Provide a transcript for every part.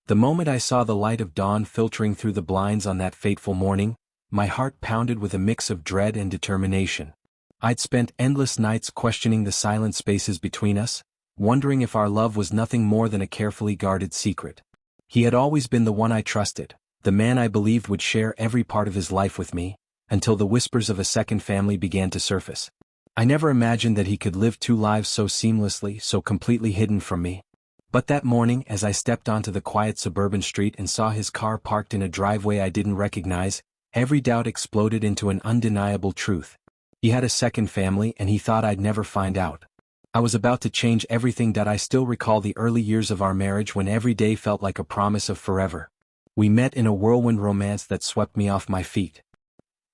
The moment I saw the light of dawn filtering through the blinds on that fateful morning, my heart pounded with a mix of dread and determination. I'd spent endless nights questioning the silent spaces between us, wondering if our love was nothing more than a carefully guarded secret. He had always been the one I trusted, the man I believed would share every part of his life with me, until the whispers of a second family began to surface. I never imagined that he could live two lives so seamlessly, so completely hidden from me. But that morning, as I stepped onto the quiet suburban street and saw his car parked in a driveway I didn't recognize, every doubt exploded into an undeniable truth. He had a second family and he thought I'd never find out. I was about to change everything. That I still recall the early years of our marriage when every day felt like a promise of forever. We met in a whirlwind romance that swept me off my feet.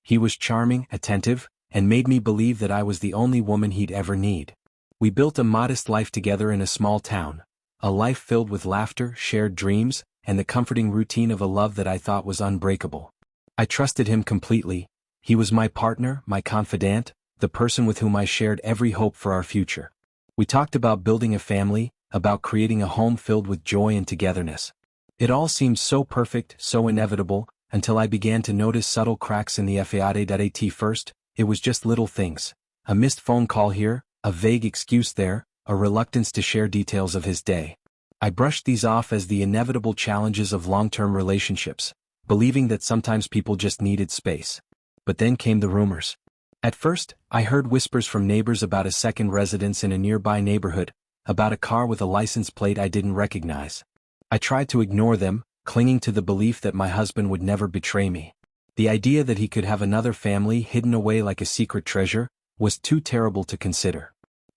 He was charming, attentive, and made me believe that I was the only woman he'd ever need. We built a modest life together in a small town. A life filled with laughter, shared dreams, and the comforting routine of a love that I thought was unbreakable. I trusted him completely. He was my partner, my confidant, the person with whom I shared every hope for our future. We talked about building a family, about creating a home filled with joy and togetherness. It all seemed so perfect, so inevitable, until I began to notice subtle cracks in the faade. At first, it was just little things. A missed phone call here, a vague excuse there, a reluctance to share details of his day. I brushed these off as the inevitable challenges of long-term relationships, believing that sometimes people just needed space. But then came the rumors. At first, I heard whispers from neighbors about a second residence in a nearby neighborhood, about a car with a license plate I didn't recognize. I tried to ignore them, clinging to the belief that my husband would never betray me. The idea that he could have another family hidden away like a secret treasure was too terrible to consider.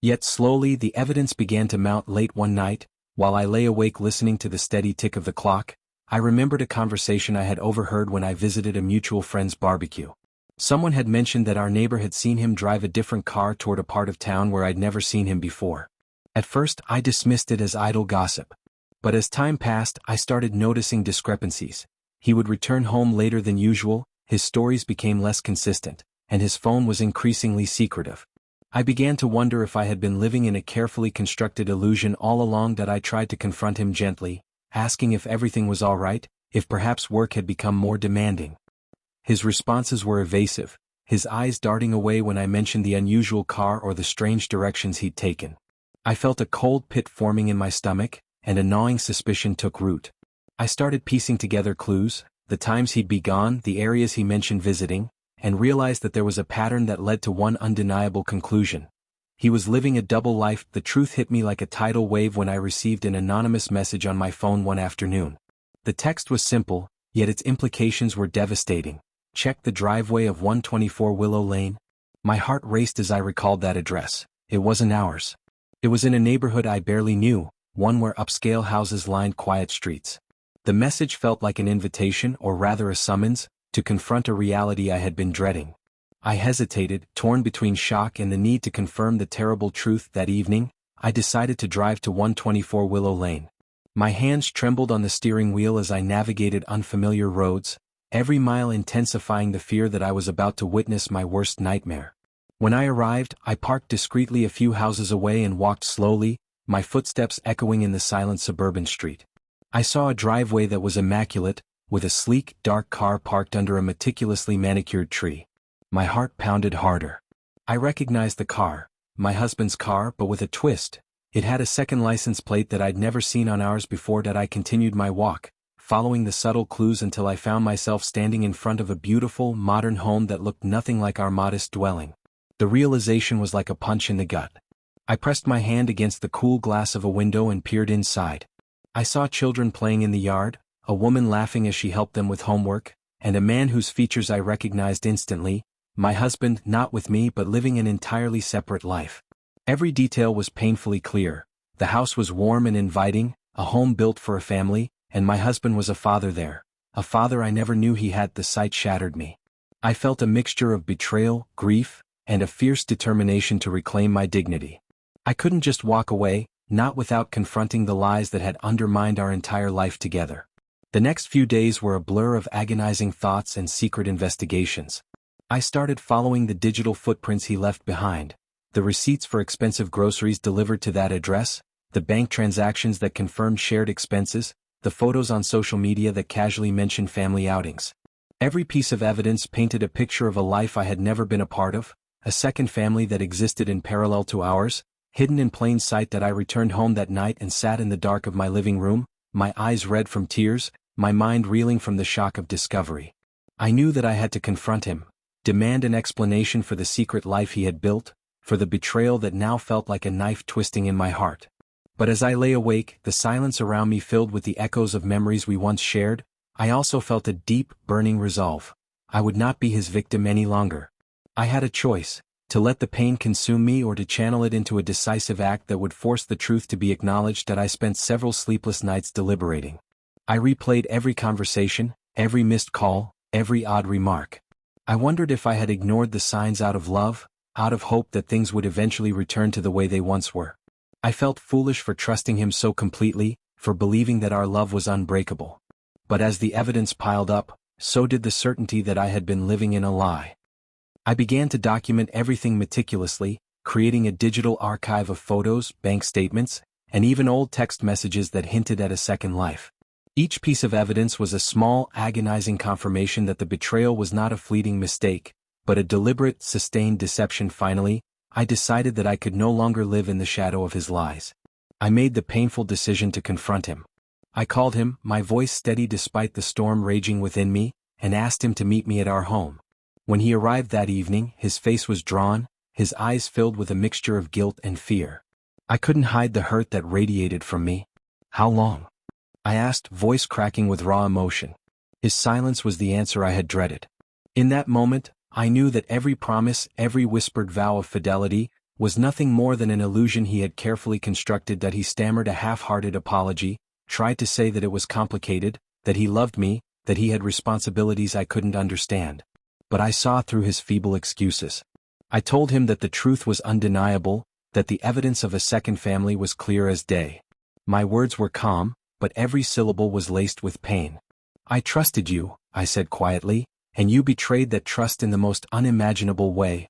Yet slowly the evidence began to mount. Late one night, while I lay awake listening to the steady tick of the clock, I remembered a conversation I had overheard when I visited a mutual friend's barbecue. Someone had mentioned that our neighbor had seen him drive a different car toward a part of town where I'd never seen him before. At first, I dismissed it as idle gossip. But as time passed, I started noticing discrepancies. He would return home later than usual, his stories became less consistent, and his phone was increasingly secretive. I began to wonder if I had been living in a carefully constructed illusion all along. That I tried to confront him gently, asking if everything was all right, if perhaps work had become more demanding. His responses were evasive, his eyes darting away when I mentioned the unusual car or the strange directions he'd taken. I felt a cold pit forming in my stomach, and a gnawing suspicion took root. I started piecing together clues, the times he'd be gone, the areas he mentioned visiting, and realized that there was a pattern that led to one undeniable conclusion. He was living a double life. The truth hit me like a tidal wave when I received an anonymous message on my phone one afternoon. The text was simple, yet its implications were devastating. Check the driveway of 124 Willow Lane. My heart raced as I recalled that address. It wasn't ours. It was in a neighborhood I barely knew, one where upscale houses lined quiet streets. The message felt like an invitation, or rather a summons, to confront a reality I had been dreading. I hesitated, torn between shock and the need to confirm the terrible truth. That evening, I decided to drive to 124 Willow Lane. My hands trembled on the steering wheel as I navigated unfamiliar roads, every mile intensifying the fear that I was about to witness my worst nightmare. When I arrived, I parked discreetly a few houses away and walked slowly, my footsteps echoing in the silent suburban street. I saw a driveway that was immaculate, with a sleek, dark car parked under a meticulously manicured tree. My heart pounded harder. I recognized the car, my husband's car, but with a twist. It had a second license plate that I'd never seen on ours before. That I continued my walk, following the subtle clues until I found myself standing in front of a beautiful, modern home that looked nothing like our modest dwelling. The realization was like a punch in the gut. I pressed my hand against the cool glass of a window and peered inside. I saw children playing in the yard, a woman laughing as she helped them with homework, and a man whose features I recognized instantly, my husband, not with me but living an entirely separate life. Every detail was painfully clear. The house was warm and inviting, a home built for a family, and my husband was a father there, a father I never knew he had. The sight shattered me. I felt a mixture of betrayal, grief, and a fierce determination to reclaim my dignity. I couldn't just walk away, not without confronting the lies that had undermined our entire life together. The next few days were a blur of agonizing thoughts and secret investigations. I started following the digital footprints he left behind, the receipts for expensive groceries delivered to that address, the bank transactions that confirmed shared expenses, the photos on social media that casually mentioned family outings. Every piece of evidence painted a picture of a life I had never been a part of, a second family that existed in parallel to ours, hidden in plain sight. That I returned home that night and sat in the dark of my living room, my eyes red from tears, my mind reeling from the shock of discovery. I knew that I had to confront him, demand an explanation for the secret life he had built, for the betrayal that now felt like a knife twisting in my heart. But as I lay awake, the silence around me filled with the echoes of memories we once shared, I also felt a deep, burning resolve. I would not be his victim any longer. I had a choice, to let the pain consume me or to channel it into a decisive act that would force the truth to be acknowledged. That I spent several sleepless nights deliberating. I replayed every conversation, every missed call, every odd remark. I wondered if I had ignored the signs out of love, out of hope that things would eventually return to the way they once were. I felt foolish for trusting him so completely, for believing that our love was unbreakable. But as the evidence piled up, so did the certainty that I had been living in a lie. I began to document everything meticulously, creating a digital archive of photos, bank statements, and even old text messages that hinted at a second life. Each piece of evidence was a small, agonizing confirmation that the betrayal was not a fleeting mistake, but a deliberate, sustained deception. Finally, I decided that I could no longer live in the shadow of his lies. I made the painful decision to confront him. I called him, my voice steady despite the storm raging within me, and asked him to meet me at our home. When he arrived that evening, his face was drawn, his eyes filled with a mixture of guilt and fear. I couldn't hide the hurt that radiated from me. "How long?" I asked, voice cracking with raw emotion. His silence was the answer I had dreaded. In that moment, I knew that every promise, every whispered vow of fidelity, was nothing more than an illusion he had carefully constructed. That he stammered a half-hearted apology, tried to say that it was complicated, that he loved me, that he had responsibilities I couldn't understand. But I saw through his feeble excuses. I told him that the truth was undeniable, that the evidence of a second family was clear as day. My words were calm, but every syllable was laced with pain. "I trusted you," I said quietly, "and you betrayed that trust in the most unimaginable way."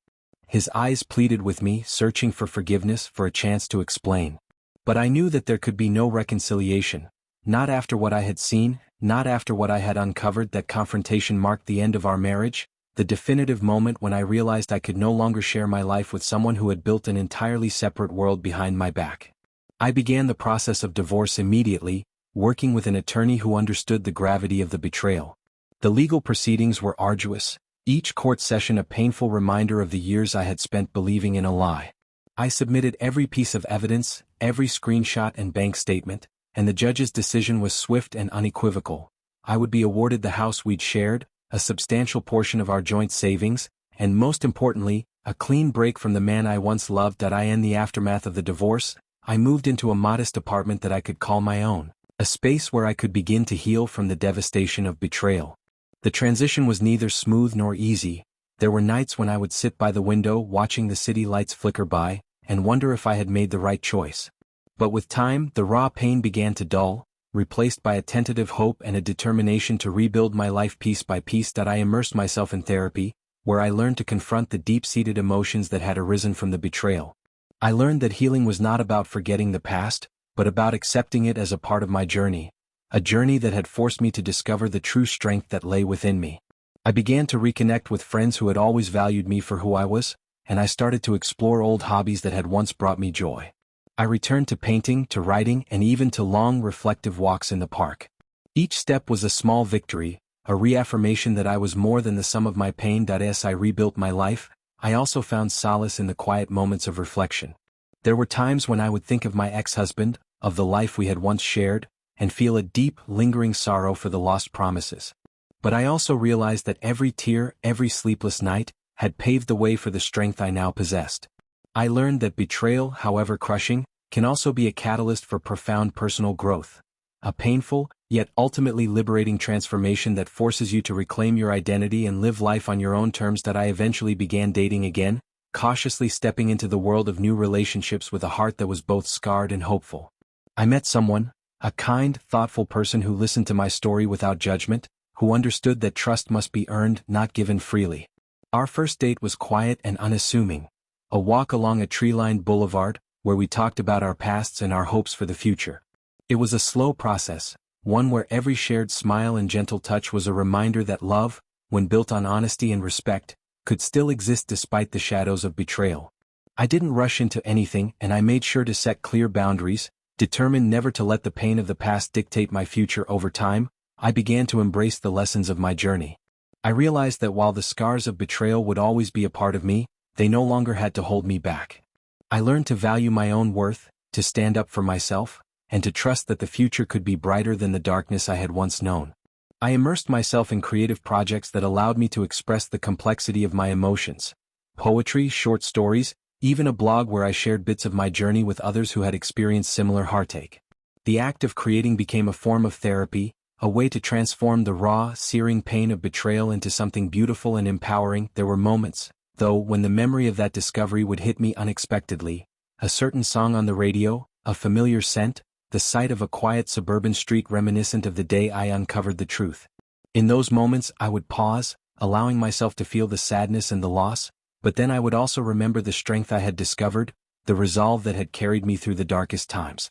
His eyes pleaded with me, searching for forgiveness, for a chance to explain. But I knew that there could be no reconciliation, not after what I had seen, not after what I had uncovered. That confrontation marked the end of our marriage, the definitive moment when I realized I could no longer share my life with someone who had built an entirely separate world behind my back. I began the process of divorce immediately, working with an attorney who understood the gravity of the betrayal. The legal proceedings were arduous, each court session a painful reminder of the years I had spent believing in a lie. I submitted every piece of evidence, every screenshot and bank statement, and the judge's decision was swift and unequivocal. I would be awarded the house we'd shared, a substantial portion of our joint savings, and most importantly, a clean break from the man I once loved. In the aftermath of the divorce, I moved into a modest apartment that I could call my own, a space where I could begin to heal from the devastation of betrayal. The transition was neither smooth nor easy. There were nights when I would sit by the window watching the city lights flicker by, and wonder if I had made the right choice. But with time, the raw pain began to dull, replaced by a tentative hope and a determination to rebuild my life piece by piece. I immersed myself in therapy, where I learned to confront the deep-seated emotions that had arisen from the betrayal. I learned that healing was not about forgetting the past, but about accepting it as a part of my journey, a journey that had forced me to discover the true strength that lay within me. I began to reconnect with friends who had always valued me for who I was, and I started to explore old hobbies that had once brought me joy. I returned to painting, to writing, and even to long, reflective walks in the park. Each step was a small victory, a reaffirmation that I was more than the sum of my pain. As I rebuilt my life, I also found solace in the quiet moments of reflection. There were times when I would think of my ex-husband, of the life we had once shared, and feel a deep, lingering sorrow for the lost promises. But I also realized that every tear, every sleepless night, had paved the way for the strength I now possessed. I learned that betrayal, however crushing, can also be a catalyst for profound personal growth. A painful, yet ultimately liberating transformation that forces you to reclaim your identity and live life on your own terms. I eventually began dating again, cautiously stepping into the world of new relationships with a heart that was both scarred and hopeful. I met someone, a kind, thoughtful person who listened to my story without judgment, who understood that trust must be earned, not given freely. Our first date was quiet and unassuming, a walk along a tree-lined boulevard, where we talked about our pasts and our hopes for the future. It was a slow process, one where every shared smile and gentle touch was a reminder that love, when built on honesty and respect, could still exist despite the shadows of betrayal. I didn't rush into anything, and I made sure to set clear boundaries, determined never to let the pain of the past dictate my future. Over time, I began to embrace the lessons of my journey. I realized that while the scars of betrayal would always be a part of me, they no longer had to hold me back. I learned to value my own worth, to stand up for myself, and to trust that the future could be brighter than the darkness I had once known. I immersed myself in creative projects that allowed me to express the complexity of my emotions. Poetry, short stories, even a blog where I shared bits of my journey with others who had experienced similar heartache. The act of creating became a form of therapy, a way to transform the raw, searing pain of betrayal into something beautiful and empowering. There were moments, though, when the memory of that discovery would hit me unexpectedly. A certain song on the radio, a familiar scent, the sight of a quiet suburban street reminiscent of the day I uncovered the truth. In those moments I would pause, allowing myself to feel the sadness and the loss, but then I would also remember the strength I had discovered, the resolve that had carried me through the darkest times.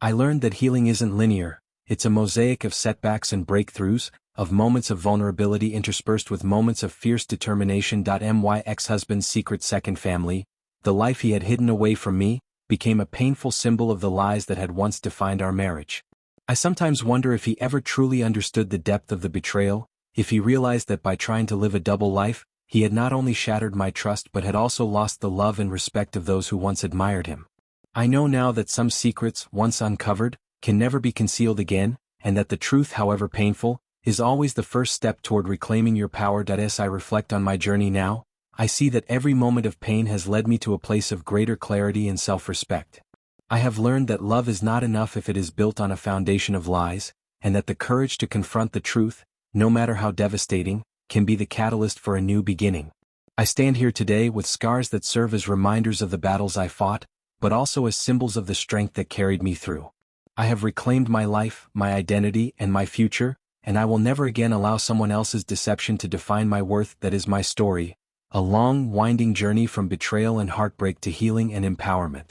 I learned that healing isn't linear, it's a mosaic of setbacks and breakthroughs, of moments of vulnerability interspersed with moments of fierce determination. My ex-husband's secret second family, the life he had hidden away from me, became a painful symbol of the lies that had once defined our marriage. I sometimes wonder if he ever truly understood the depth of the betrayal, if he realized that by trying to live a double life, he had not only shattered my trust but had also lost the love and respect of those who once admired him. I know now that some secrets, once uncovered, can never be concealed again, and that the truth, however painful, is always the first step toward reclaiming your power. As I reflect on my journey now, I see that every moment of pain has led me to a place of greater clarity and self-respect. I have learned that love is not enough if it is built on a foundation of lies, and that the courage to confront the truth, no matter how devastating, can be the catalyst for a new beginning. I stand here today with scars that serve as reminders of the battles I fought, but also as symbols of the strength that carried me through. I have reclaimed my life, my identity, and my future, and I will never again allow someone else's deception to define my worth. That is my story, a long, winding journey from betrayal and heartbreak to healing and empowerment.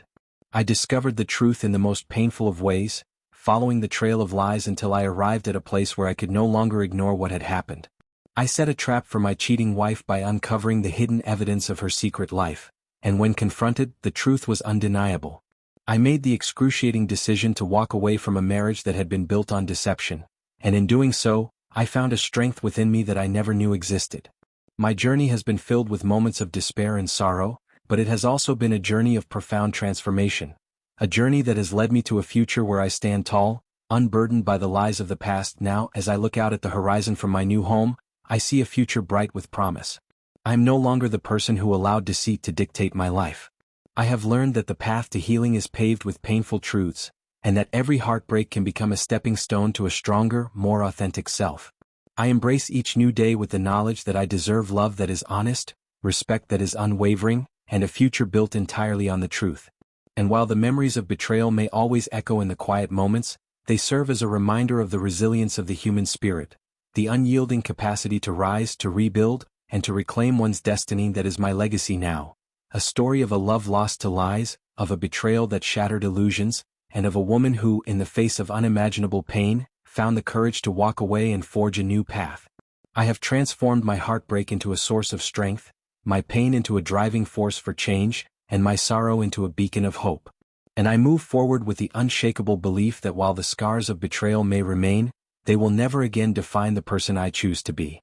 I discovered the truth in the most painful of ways, following the trail of lies until I arrived at a place where I could no longer ignore what had happened. I set a trap for my cheating wife by uncovering the hidden evidence of her secret life, and when confronted, the truth was undeniable. I made the excruciating decision to walk away from a marriage that had been built on deception, and in doing so, I found a strength within me that I never knew existed. My journey has been filled with moments of despair and sorrow, but it has also been a journey of profound transformation, a journey that has led me to a future where I stand tall, unburdened by the lies of the past. Now, as I look out at the horizon from my new home, I see a future bright with promise. I am no longer the person who allowed deceit to dictate my life. I have learned that the path to healing is paved with painful truths, and that every heartbreak can become a stepping stone to a stronger, more authentic self. I embrace each new day with the knowledge that I deserve love that is honest, respect that is unwavering, and a future built entirely on the truth. And while the memories of betrayal may always echo in the quiet moments, they serve as a reminder of the resilience of the human spirit, the unyielding capacity to rise, to rebuild, and to reclaim one's destiny. That is my legacy now. A story of a love lost to lies, of a betrayal that shattered illusions, and of a woman who, in the face of unimaginable pain, found the courage to walk away and forge a new path. I have transformed my heartbreak into a source of strength, my pain into a driving force for change, and my sorrow into a beacon of hope. And I move forward with the unshakable belief that while the scars of betrayal may remain, they will never again define the person I choose to be.